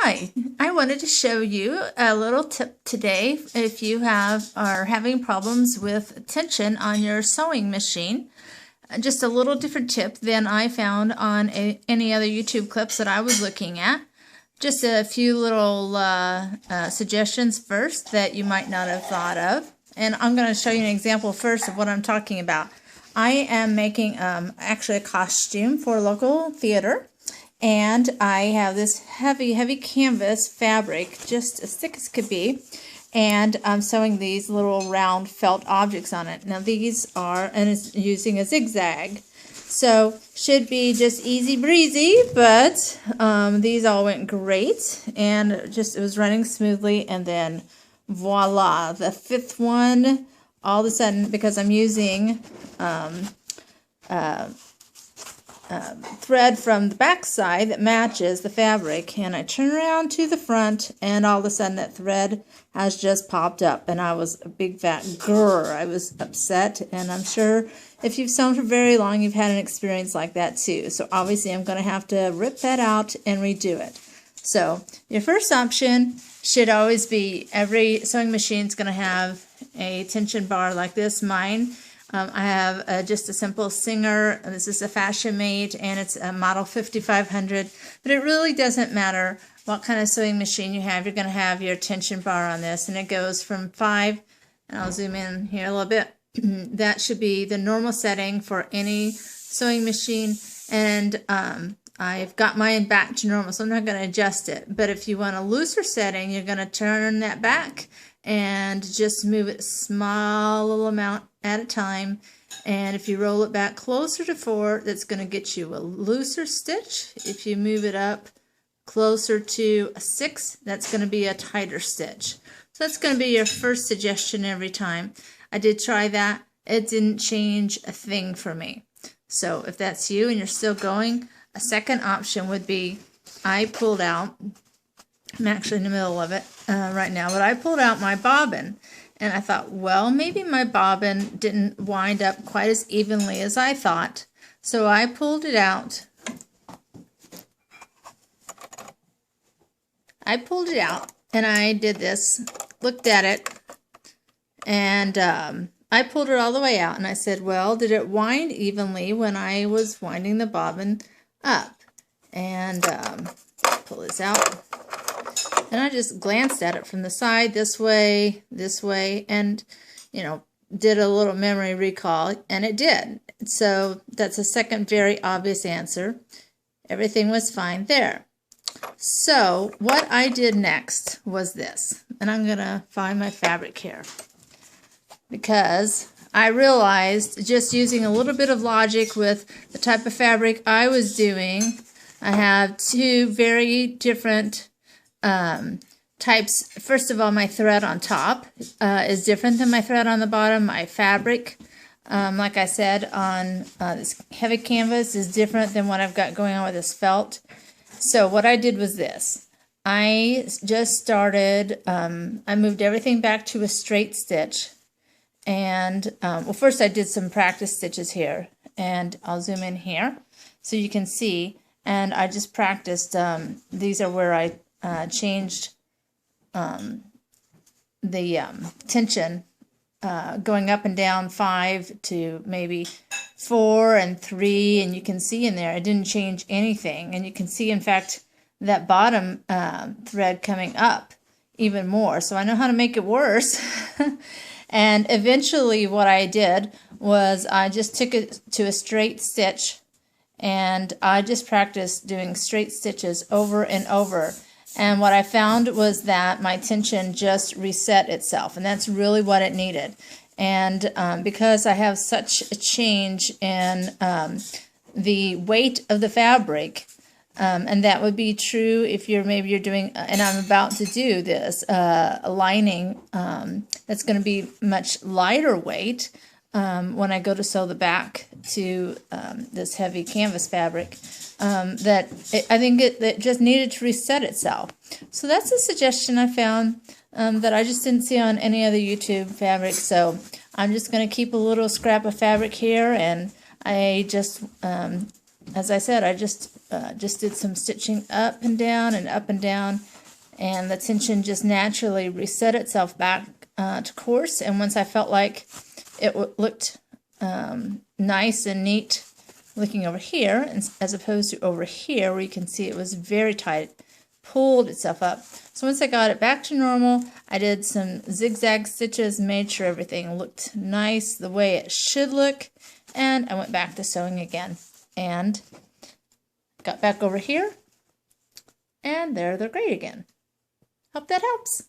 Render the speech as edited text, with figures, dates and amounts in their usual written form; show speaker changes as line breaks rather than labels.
Hi, I wanted to show you a little tip today if you are having problems with tension on your sewing machine. Just a little different tip than I found on any other YouTube clips that I was looking at. Just a few little suggestions first that you might not have thought of. And I'm going to show you an example first of what I'm talking about. I am making actually a costume for a local theater. And I have this heavy canvas fabric, just as thick as could be, and I'm sewing these little round felt objects on it. Now these are, and it's using a zigzag, so should be just easy breezy, but these all went great, and it was running smoothly, and then voila, the fifth one, all of a sudden, because I'm using thread from the back side that matches the fabric, and I turn around to the front, and all of a sudden that thread has just popped up, and I was a big fat grrr. I was upset, and I'm sure if you've sewn for very long, you've had an experience like that too. So obviously I'm going to have to rip that out and redo it. So your first option should always be, every sewing machine is going to have a tension bar like this. Mine, I have just a simple Singer. This is a Fashion Mate, and it's a model 5500. But it really doesn't matter what kind of sewing machine you have. You're going to have your tension bar on this, and it goes from 5, and I'll zoom in here a little bit. That should be the normal setting for any sewing machine, and I've got mine back to normal, so I'm not going to adjust it. But if you want a looser setting, you're going to turn that back and just move it a small little amount at a time, and if you roll it back closer to 4, that's going to get you a looser stitch. If you move it up closer to a 6, that's going to be a tighter stitch. So that's going to be your first suggestion every time. I did try that. It didn't change a thing for me. So if that's you and you're still going, a second option would be, I pulled out, I'm actually in the middle of it right now, but I pulled out my bobbin, and I thought, well, maybe my bobbin didn't wind up quite as evenly as I thought. So I pulled it out. And I did this, looked at it, and I pulled it all the way out, and I said, well, did it wind evenly when I was winding the bobbin up? And pull this out. And I just glanced at it from the side, this way, and, you know, did a little memory recall, and it did. So that's a second very obvious answer. Everything was fine there. So what I did next was this, and I'm going to find my fabric here, because I realized, just using a little bit of logic with the type of fabric I was doing, I have two very different types. First of all, my thread on top is different than my thread on the bottom. My fabric, like I said, on this heavy canvas is different than what I've got going on with this felt. So what I did was this. I just started, I moved everything back to a straight stitch. And, well, first I did some practice stitches here. And I'll zoom in here so you can see. And I just practiced, these are where I changed the tension going up and down 5 to maybe 4 and 3, and you can see in there I didn't change anything, and you can see in fact that bottom thread coming up even more, so I know how to make it worse. And eventually what I did was I just took it to a straight stitch, and I just practiced doing straight stitches over and over. And what I found was that my tension just reset itself, and that's really what it needed. And because I have such a change in the weight of the fabric, and that would be true if maybe you're doing, and I'm about to do this, a lining that's going to be much lighter weight when I go to sew the back to this heavy canvas fabric. I think it just needed to reset itself. So that's a suggestion I found that I just didn't see on any other YouTube fabric. So I'm just going to keep a little scrap of fabric here, and I just, as I said, I just did some stitching up and down and up and down and the tension just naturally reset itself back to course. And once I felt like it looked nice and neat looking over here, as opposed to over here where you can see it was very tight, pulled itself up. So once I got it back to normal, I did some zigzag stitches, made sure everything looked nice the way it should look, and I went back to sewing again and got back over here, and there they're great again. Hope that helps.